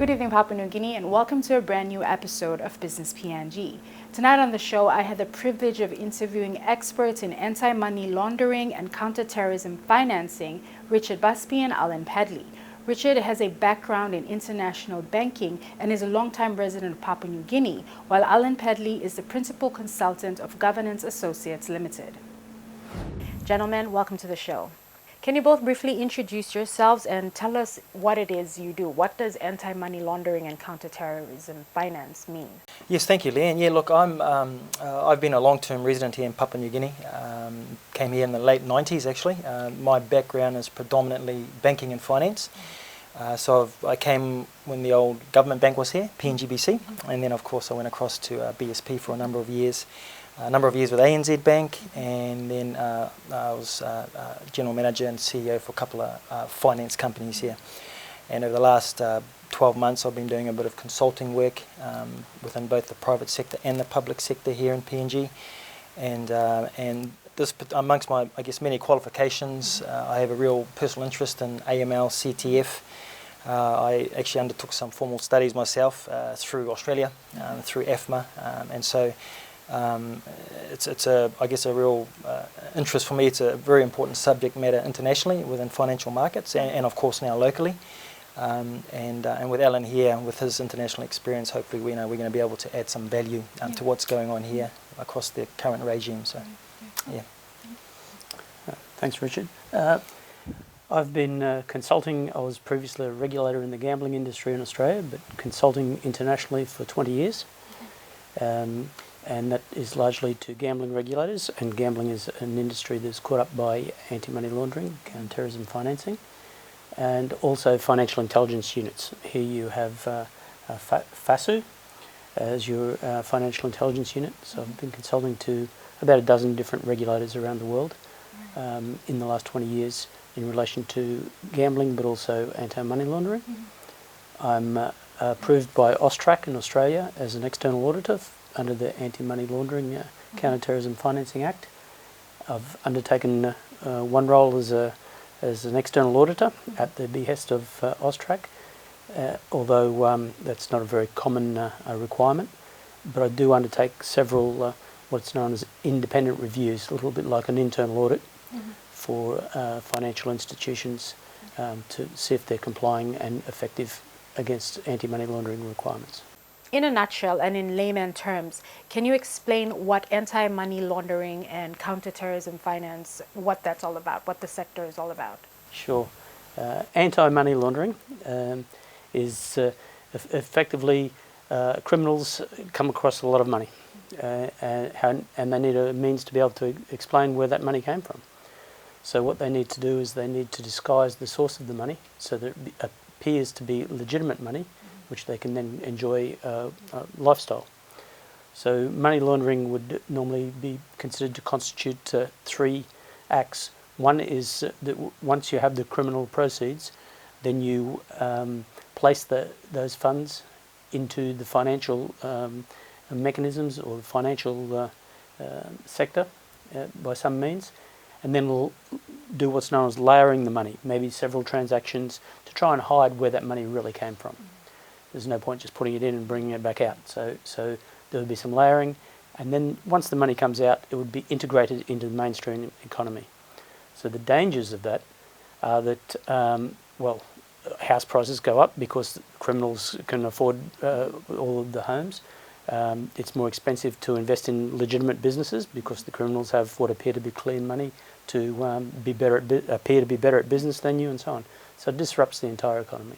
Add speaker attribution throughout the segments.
Speaker 1: Good evening, Papua New Guinea, and welcome to a brand new episode of Business PNG. Tonight on the show, I had the privilege of interviewing experts in anti-money laundering and counter-terrorism financing, Richard Busby and Alan Pedley. Richard has a background in international banking and is a longtime resident of Papua New Guinea, while Alan Pedley is the principal consultant of Governance Associates Limited. Gentlemen, welcome to the show. Can you both briefly introduce yourselves and tell us what it is you do? What does anti-money laundering and counter-terrorism finance mean?
Speaker 2: Yes, thank you, Leanne. Yeah, look, I've been a long-term resident here in Papua New Guinea. Came here in the late 90s, actually. My background is predominantly banking and finance. I came when the old government bank was here, PNG, and then, of course, I went across to BSP for a number of years. A number of years with ANZ Bank, and then I was General Manager and CEO for a couple of finance companies here. And over the last 12 months I've been doing a bit of consulting work within both the private sector and the public sector here in PNG. And this, amongst my, I guess, many qualifications, I have a real personal interest in AML, CTF. I actually undertook some formal studies myself through Australia, through AFMA, and so it's a, I guess, a real interest for me. It's a very important subject matter internationally within financial markets and of course now locally. And with Alan here, with his international experience, hopefully we're going to be able to add some value to what's going on here across the current regime. So, yeah.
Speaker 3: Thanks, Richard. I've been consulting. I was previously a regulator in the gambling industry in Australia, but consulting internationally for 20 years. And that is largely to gambling regulators, and gambling is an industry that's caught up by anti-money laundering, counter-terrorism financing, and also financial intelligence units. Here you have FASU as your financial intelligence unit. So I've been consulting to about a dozen different regulators around the world in the last 20 years in relation to gambling, but also anti-money laundering. I'm approved by AUSTRAC in Australia as an external auditor under the Anti-Money Laundering Counter-Terrorism Financing Act. I've undertaken one role as an external auditor at the behest of AUSTRAC, although that's not a very common requirement. But I do undertake several what's known as independent reviews, a little bit like an internal audit for financial institutions to see if they're complying and effective against anti-money laundering requirements.
Speaker 1: In a nutshell and in layman terms, can you explain what anti-money laundering and counter-terrorism finance, what that's all about, what the sector is all about?
Speaker 3: Sure. Anti-money laundering is effectively criminals come across a lot of money and they need a means to be able to explain where that money came from. So what they need to do is they need to disguise the source of the money so that it appears to be legitimate money, which they can then enjoy a lifestyle. So money laundering would normally be considered to constitute three acts. One is that once you have the criminal proceeds, then you place those funds into the financial mechanisms or the financial sector by some means, and then we'll do what's known as layering the money, maybe several transactions to try and hide where that money really came from. There's no point just putting it in and bringing it back out. So there would be some layering, and then once the money comes out, it would be integrated into the mainstream economy. So the dangers of that are that, house prices go up because criminals can afford all of the homes. It's more expensive to invest in legitimate businesses because the criminals have what appear to be clean money to appear to be better at business than you, and so on. So it disrupts the entire economy.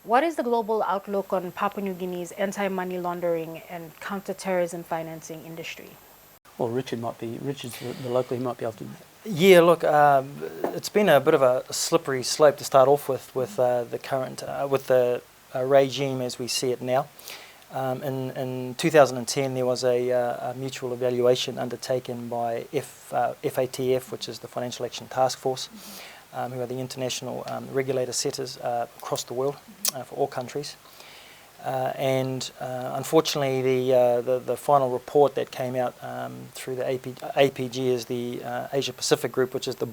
Speaker 1: What is the global outlook on Papua New Guinea's anti-money laundering and counter-terrorism financing industry?
Speaker 3: Well, Richard's the local, he might be able to.
Speaker 2: Yeah, look, it's been a bit of a slippery slope to start off with the current regime as we see it now. In 2010, there was a mutual evaluation undertaken by FATF, which is the Financial Action Task Force, who are the international regulator setters across the world for all countries. Unfortunately, the final report that came out through the APG is the Asia Pacific Group, which is the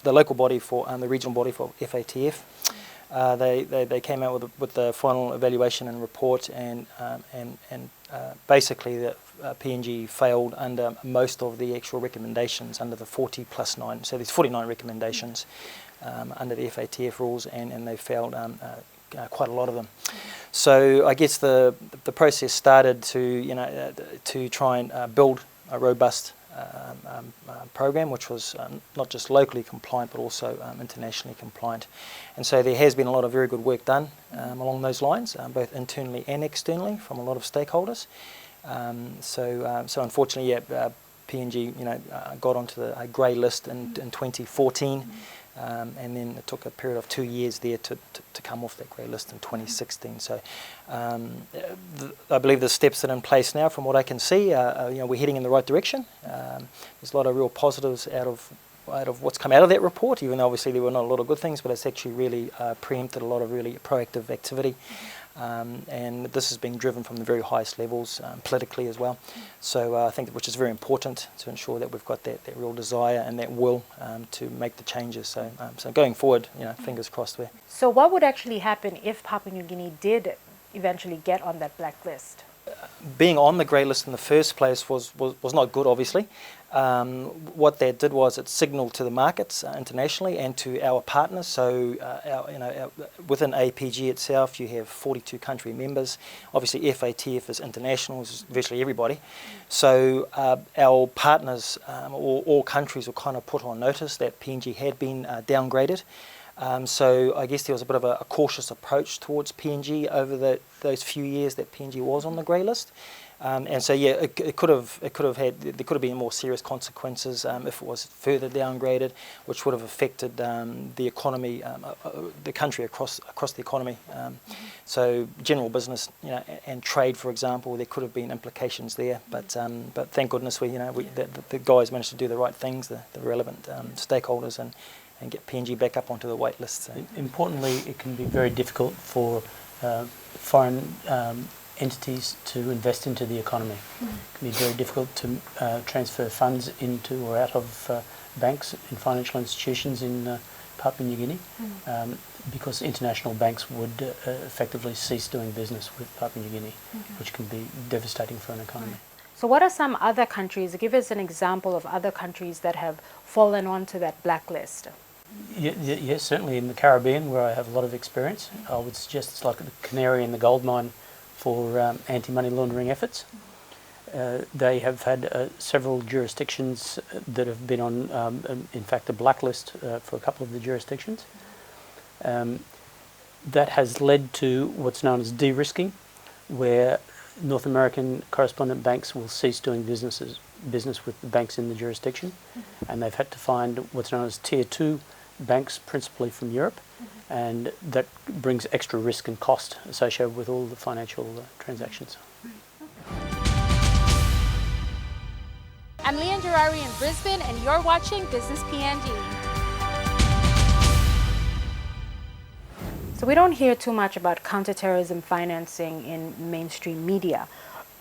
Speaker 2: local body for the regional body for FATF. They came out with the final evaluation and report, and basically the PNG failed under most of the actual recommendations under the 40 plus 9. So there's 49 recommendations under the FATF rules, and they failed quite a lot of them. So I guess the process started to try and build a robust program, which was not just locally compliant but also internationally compliant. And so there has been a lot of very good work done along those lines, both internally and externally from a lot of stakeholders. So unfortunately, PNG got onto the grey list in 2014. And then it took a period of 2 years there to come off that grey list in 2016. So I believe the steps that are in place now, from what I can see, we're heading in the right direction. There's a lot of real positives out of what's come out of that report, even though obviously there were not a lot of good things, but it's actually really preempted a lot of really proactive activity. And this is being driven from the very highest levels politically as well. So I think which is very important to ensure that we've got that real desire and that will to make the changes. So going forward, fingers crossed there.
Speaker 1: So what would actually happen if Papua New Guinea did eventually get on that blacklist?
Speaker 2: Being on the grey list in the first place was not good, obviously. What that did was it signalled to the markets internationally and to our partners. So within APG itself, you have 42 country members. Obviously, FATF is international, is virtually everybody. So our partners, all countries, were kind of put on notice that PNG had been downgraded. So I guess there was a bit of a cautious approach towards PNG over those few years that PNG was on the grey list. And so it could have been more serious consequences if it was further downgraded, which would have affected the economy, the country across the economy. So general business, and trade, for example, there could have been implications there. But thank goodness the guys managed to do the right things, the relevant stakeholders, and get PNG back up onto the wait list. So.
Speaker 3: Importantly, it can be very difficult for foreign entities to invest into the economy. It can be very difficult to transfer funds into or out of banks and financial institutions in Papua New Guinea because international banks would effectively cease doing business with Papua New Guinea, which can be devastating for an economy.
Speaker 1: So what are some other countries? Give us an example of other countries that have fallen onto that blacklist.
Speaker 3: Yes, certainly in the Caribbean, where I have a lot of experience. I would suggest it's like the canary in the gold mine for anti-money laundering efforts. They have had several jurisdictions that have been on, in fact, a blacklist for a couple of the jurisdictions. That has led to what's known as de-risking, where North American correspondent banks will cease doing business with the banks in the jurisdiction, and they've had to find what's known as Tier 2 banks, principally from Europe, and that brings extra risk and cost associated with all the financial transactions.
Speaker 1: I'm Leanne Gerari in Brisbane, and you're watching Business PNG. So we don't hear too much about counterterrorism financing in mainstream media,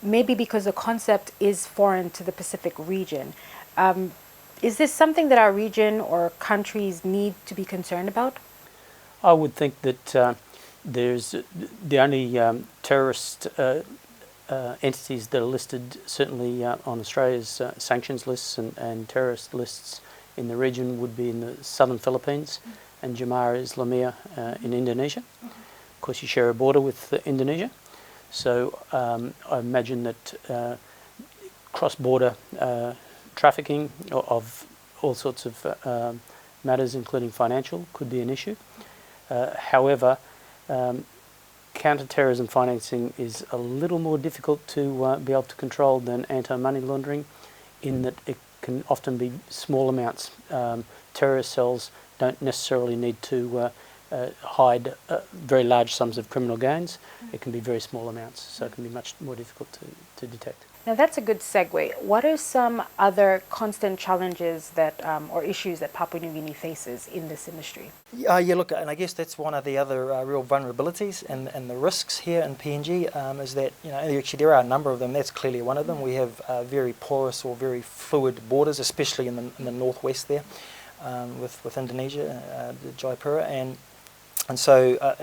Speaker 1: maybe because the concept is foreign to the Pacific region. Is this something that our region or countries need to be concerned about?
Speaker 3: I would think that there's the only terrorist entities that are listed certainly on Australia's sanctions lists and terrorist lists in the region would be in the southern Philippines and Jemaah Islamiyah in Indonesia. Of course, you share a border with Indonesia, so I imagine that cross-border trafficking of all sorts of matters, including financial, could be an issue. However, counter-terrorism financing is a little more difficult to be able to control than anti-money laundering, in that it can often be small amounts. Terrorist cells don't necessarily need to hide very large sums of criminal gains. It can be very small amounts, so it can be much more difficult to detect.
Speaker 1: Now that's a good segue. What are some other constant challenges that or issues that Papua New Guinea faces in this industry?
Speaker 2: Look, and I guess that's one of the other real vulnerabilities and the risks here in PNG is that, actually there are a number of them. That's clearly one of them. We have very porous or very fluid borders, especially in the northwest there with Indonesia, Jayapura, and And so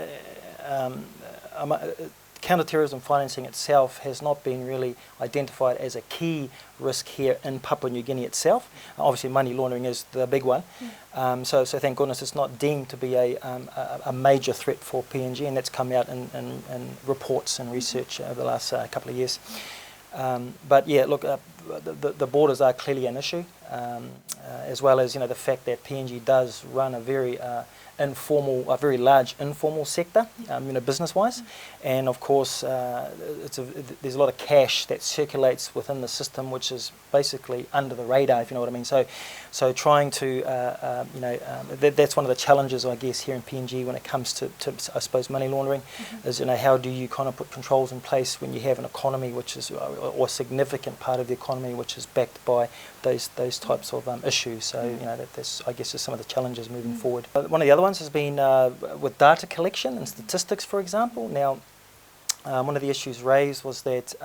Speaker 2: counter-terrorism financing itself has not been really identified as a key risk here in Papua New Guinea itself. Obviously, money laundering is the big one. So thank goodness it's not deemed to be a major threat for PNG, and that's come out in reports and research over the last couple of years. But yeah, look, the borders are clearly an issue, as well as the fact that PNG does run a very very large informal sector, business-wise, and of course there's a lot of cash that circulates within the system, which is basically under the radar, if you know what I mean. So trying to that's one of the challenges, I guess, here in PNG when it comes to I suppose money laundering, is how do you kind of put controls in place when you have an economy which is or a significant part of the economy which is backed by those types of issues. So that's, I guess, is some of the challenges moving forward. One of the other ones has been with data collection and statistics, for example. Now, one of the issues raised was that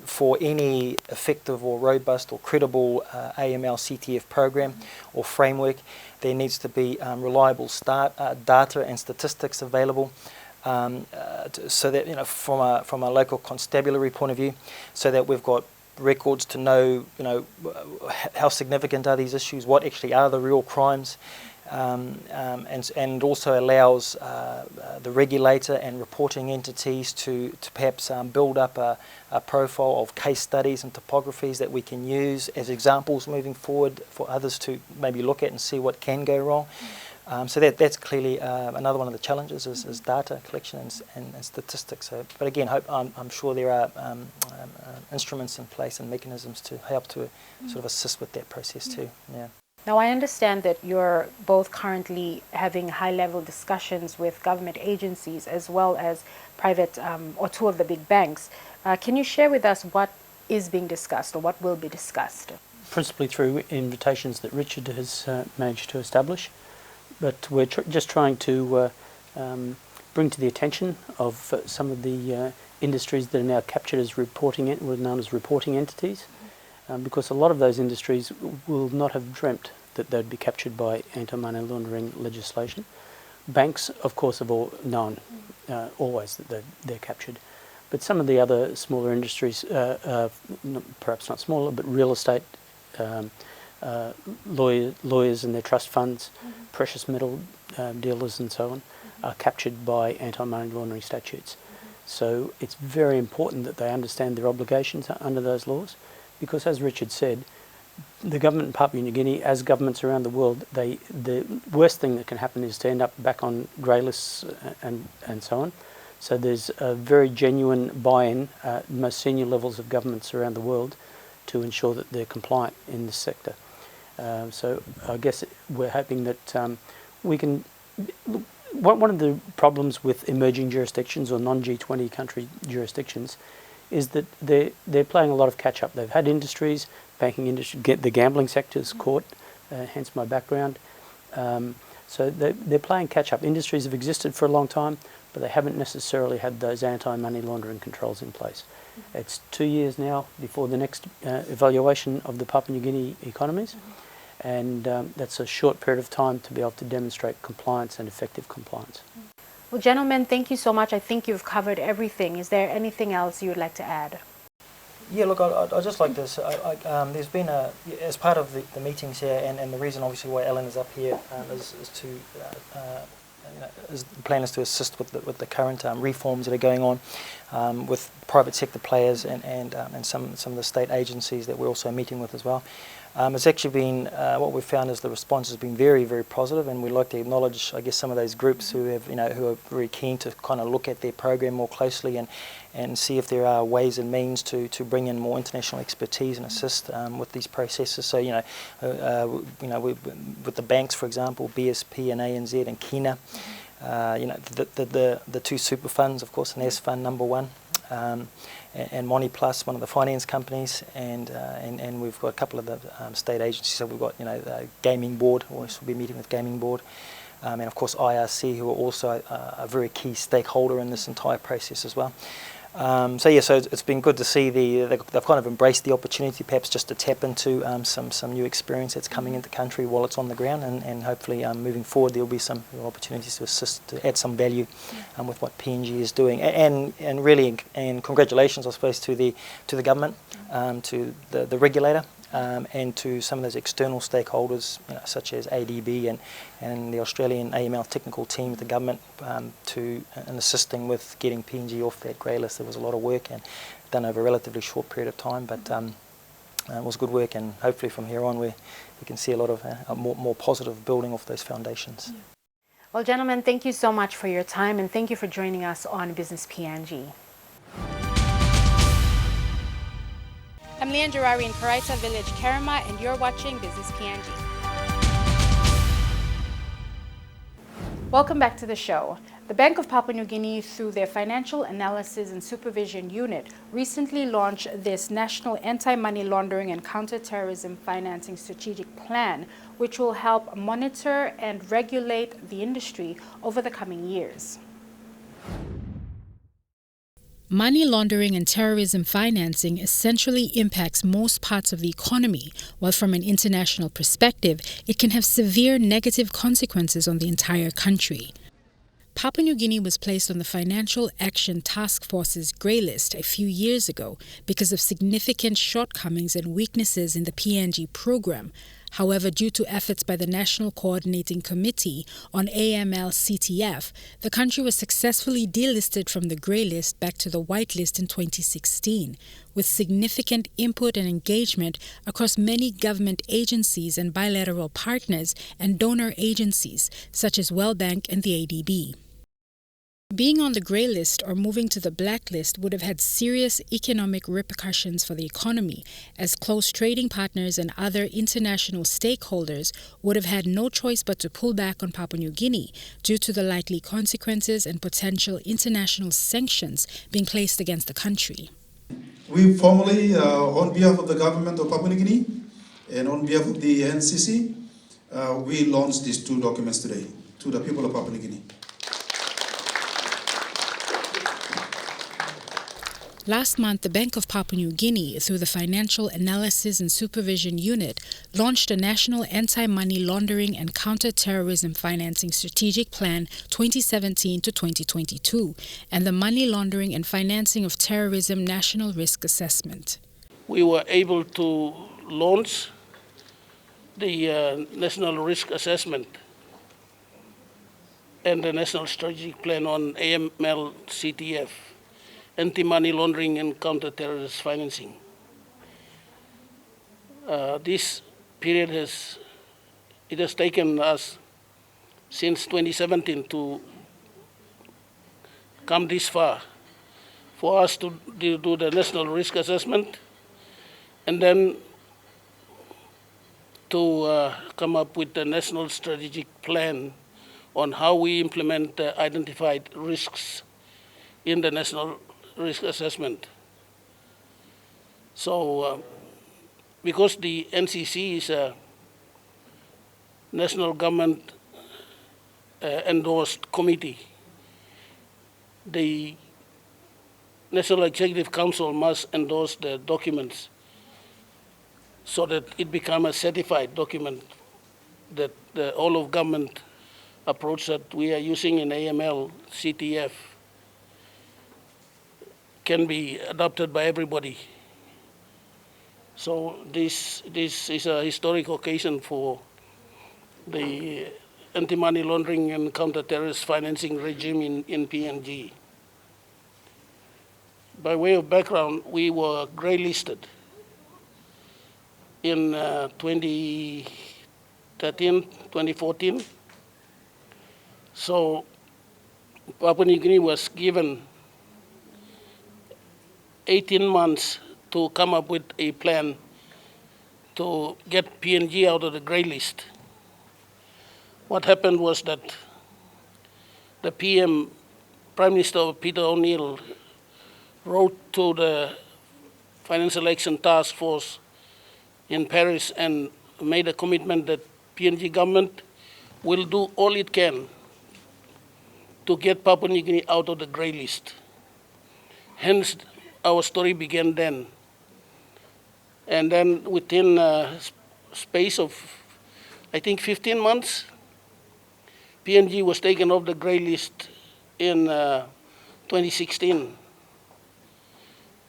Speaker 2: for any effective or robust or credible AML CTF program or framework, there needs to be reliable data and statistics available, so that from a local constabulary point of view, so that we've got records to know how significant are these issues, what actually are the real crimes. And also allows the regulator and reporting entities to perhaps build up a profile of case studies and topographies that we can use as examples moving forward for others to maybe look at and see what can go wrong. So that's clearly another one of the challenges is data collection and statistics. So, but again, I'm sure there are instruments in place and mechanisms to help to sort of assist with that process too. Yeah.
Speaker 1: Now, I understand that you're both currently having high-level discussions with government agencies as well as private or two of the big banks. Can you share with us what is being discussed or what will be discussed?
Speaker 3: Principally through invitations that Richard has managed to establish, but we're just trying to bring to the attention of some of the industries that are now captured as known as reporting entities. Because a lot of those industries will not have dreamt that they'd be captured by anti-money laundering legislation. Banks, of course, have all known always that they're captured. But some of the other smaller industries, perhaps not smaller, but real estate, lawyers and their trust funds, precious metal dealers and so on, are captured by anti-money laundering statutes. So it's very important that they understand their obligations under those laws. Because, as Richard said, the government in Papua New Guinea, as governments around the world, the worst thing that can happen is to end up back on grey lists and so on. So there's a very genuine buy-in at most senior levels of governments around the world to ensure that they're compliant in this sector. So I guess we're hoping that we can... One of the problems with emerging jurisdictions or non-G20 country jurisdictions is that they're playing a lot of catch-up. They've had industries, banking industry, the gambling sector's caught, hence my background. So they're playing catch-up. Industries have existed for a long time, but they haven't necessarily had those anti-money laundering controls in place. It's 2 years now before the next evaluation of the Papua New Guinea economies, and that's a short period of time to be able to demonstrate compliance and effective compliance.
Speaker 1: Well, gentlemen, thank you so much. I think you've covered everything. Is there anything else you would like to add?
Speaker 2: Yeah, look, I'd just like this. There's been as part of the meetings here, and the reason obviously why Alan is up here is to the plan is to assist with the current reforms that are going on with private sector players and some of the state agencies that we're also meeting with as well. It's actually been, what we've found is the response has been very, very positive, and we'd like to acknowledge, I guess, some of those groups who have, who are very keen to kind of look at their program more closely and see if there are ways and means to bring in more international expertise and assist with these processes. So, with the banks, for example, BSP and ANZ and Kina, the two super funds, of course, NAS Fund number 1. And Money Plus, one of the finance companies, and we've got a couple of the state agencies. So we've got the Gaming Board. We'll be meeting with Gaming Board, and of course IRC, who are also a very key stakeholder in this entire process as well. So it's been good to see they've kind of embraced the opportunity, perhaps just to tap into some new experience that's coming into the country while it's on the ground, and hopefully moving forward there'll be some opportunities to assist, to add some value with what PNG is doing, and really congratulations, I suppose, to the government, to the regulator. And to some of those external stakeholders, such as ADB and the Australian AML technical team at the government, in assisting with getting PNG off that grey list. There was a lot of work and done over a relatively short period of time, but it was good work, and hopefully from here on we can see a lot of more positive building off those foundations.
Speaker 1: Yeah. Well, gentlemen, thank you so much for your time, and thank you for joining us on Business PNG. I'm Leanne Jarari in Karaita Village, Kerema, and you're watching Business PNG. Welcome back to the show. The Bank of Papua New Guinea, through their Financial Analysis and Supervision Unit, recently launched this National Anti-Money Laundering and Counter-Terrorism Financing Strategic Plan, which will help monitor and regulate the industry over the coming years. Money laundering and terrorism financing essentially impacts most parts of the economy, while from an international perspective, it can have severe negative consequences on the entire country. Papua New Guinea was placed on the Financial Action Task Force's grey list a few years ago because of significant shortcomings and weaknesses in the PNG program. However, due to efforts by the National Coordinating Committee on AML-CTF, the country was successfully delisted from the grey list back to the white list in 2016, with significant input and engagement across many government agencies and bilateral partners and donor agencies, such as World Bank and the ADB. Being on the grey list or moving to the black list would have had serious economic repercussions for the economy, as close trading partners and other international stakeholders would have had no choice but to pull back on Papua New Guinea due to the likely consequences and potential international sanctions being placed against the country.
Speaker 4: We formally, on behalf of the government of Papua New Guinea and on behalf of the NCC, we launched these two documents today to the people of Papua New Guinea.
Speaker 1: Last month, the Bank of Papua New Guinea, through the Financial Analysis and Supervision Unit, launched a National Anti-Money Laundering and Counter-Terrorism Financing Strategic Plan 2017 to 2022 and the Money Laundering and Financing of Terrorism National Risk Assessment.
Speaker 5: We were able to launch the National Risk Assessment and the National Strategic Plan on AML-CTF, anti-money laundering and counter-terrorist financing. This period has taken us since 2017 to come this far, for us to do the National Risk Assessment and then to come up with the National Strategic Plan on how we implement the identified risks in the National Risk Assessment. So, because the NCC is a national government endorsed committee, the National Executive Council must endorse the documents so that it becomes a certified document that the all of government approach that we are using in AML, CTF can be adopted by everybody. So this is a historic occasion for the anti-money laundering and counter-terrorist financing regime in PNG. By way of background, we were grey listed in 2013, 2014. So Papua New Guinea was given 18 months to come up with a plan to get PNG out of the grey list. What happened was that the PM, Prime Minister Peter O'Neill, wrote to the Financial Action Task Force in Paris and made a commitment that PNG government will do all it can to get Papua New Guinea out of the grey list. Hence, our story began then. And then within a space of, I think, 15 months, PNG was taken off the grey list in 2016.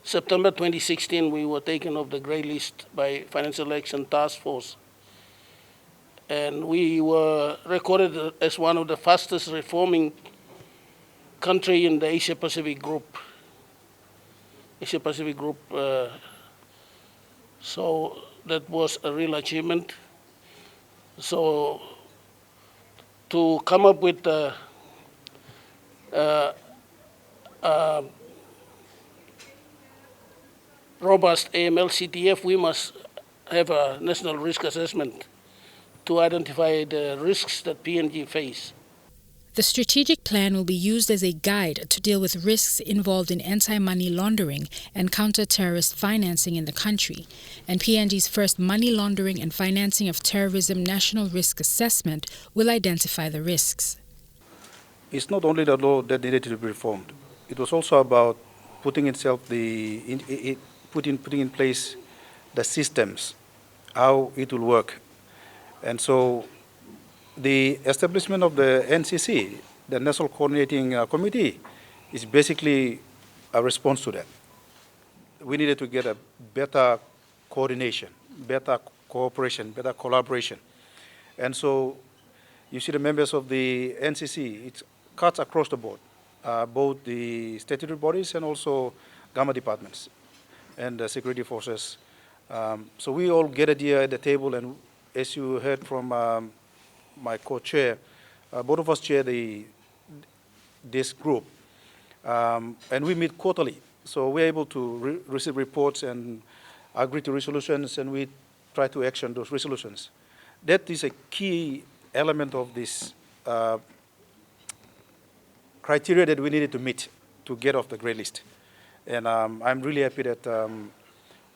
Speaker 5: September 2016, we were taken off the grey list by Financial Action Task Force. And we were recorded as one of the fastest reforming country in the Asia-Pacific group. Asia-Pacific group, so that was a real achievement. So to come up with robust AML CTF, we must have a national risk assessment to identify the risks that PNG face.
Speaker 1: The strategic plan will be used as a guide to deal with risks involved in anti-money laundering and counter-terrorist financing in the country, and PNG's first money laundering and financing of terrorism national risk assessment will identify the risks.
Speaker 6: It's not only the law that needed to be reformed. It was also about putting in place the systems, how it will work. And so the establishment of the NCC, the National Coordinating Committee, is basically a response to that. We needed to get a better coordination, better cooperation, better collaboration. And so you see the members of the NCC, it cuts across the board, both the statutory bodies and also government departments and the security forces. So we all gathered here at the table, and as you heard from my co-chair, both of us chair this group, and we meet quarterly. So we're able to receive reports and agree to resolutions, and we try to action those resolutions. That is a key element of this criteria that we needed to meet to get off the grey list. And I'm really happy that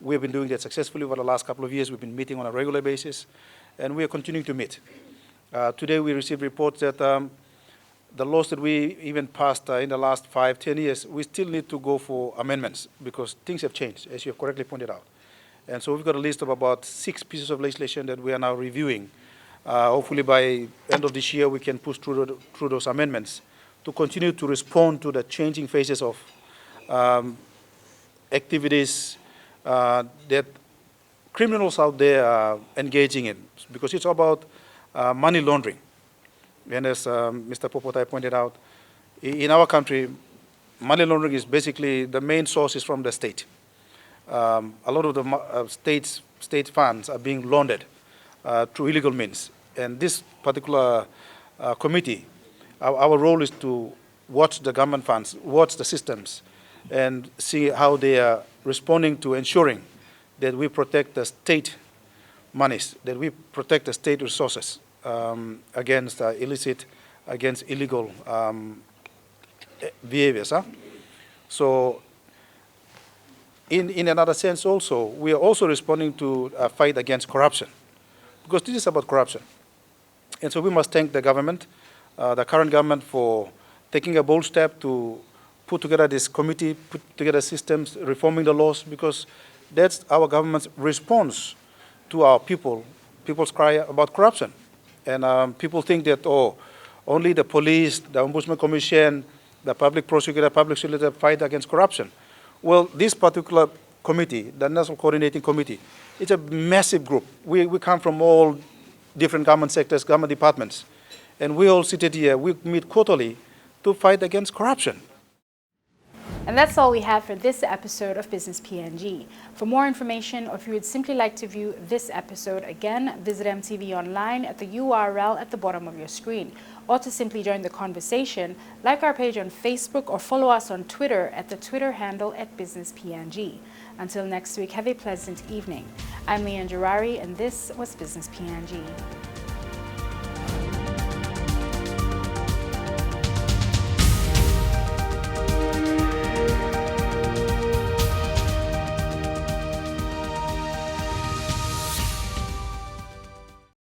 Speaker 6: we've been doing that successfully over the last couple of years. We've been meeting on a regular basis, and we are continuing to meet. Today we received reports that the laws that we even passed in the last 5-10 years, we still need to go for amendments because things have changed, as you have correctly pointed out. And so we've got a list of about 6 pieces of legislation that we are now reviewing. Hopefully by end of this year we can push through those amendments to continue to respond to the changing phases of activities that criminals out there are engaging in, because it's about money laundering. And as Mr. Popotai pointed out, in our country, money laundering is basically the main source is from the state. A lot of the state funds are being laundered through illegal means. And this particular committee, our role is to watch the government funds, watch the systems, and see how they are responding to ensuring that we protect the state monies, that we protect the state resources against illicit, against illegal behaviors. Huh? So in another sense also, we are also responding to a fight against corruption, because this is about corruption. And so we must thank the government, the current government, for taking a bold step to put together this committee, put together systems, reforming the laws, because that's our government's response to our people's cry about corruption. And people think that, only the police, the Ombudsman Commission, the public prosecutor, public solicitor fight against corruption. Well, this particular committee, the National Coordinating Committee, it's a massive group. We come from all different government sectors, government departments, and we all seated here, we meet quarterly to fight against corruption.
Speaker 1: And that's all we have for this episode of Business PNG. For more information, or if you would simply like to view this episode again, visit MTV Online at the URL at the bottom of your screen. Or to simply join the conversation, like our page on Facebook or follow us on Twitter at the Twitter handle @BusinessPNG. Until next week, have a pleasant evening. I'm Leanne Jarari, and this was Business PNG.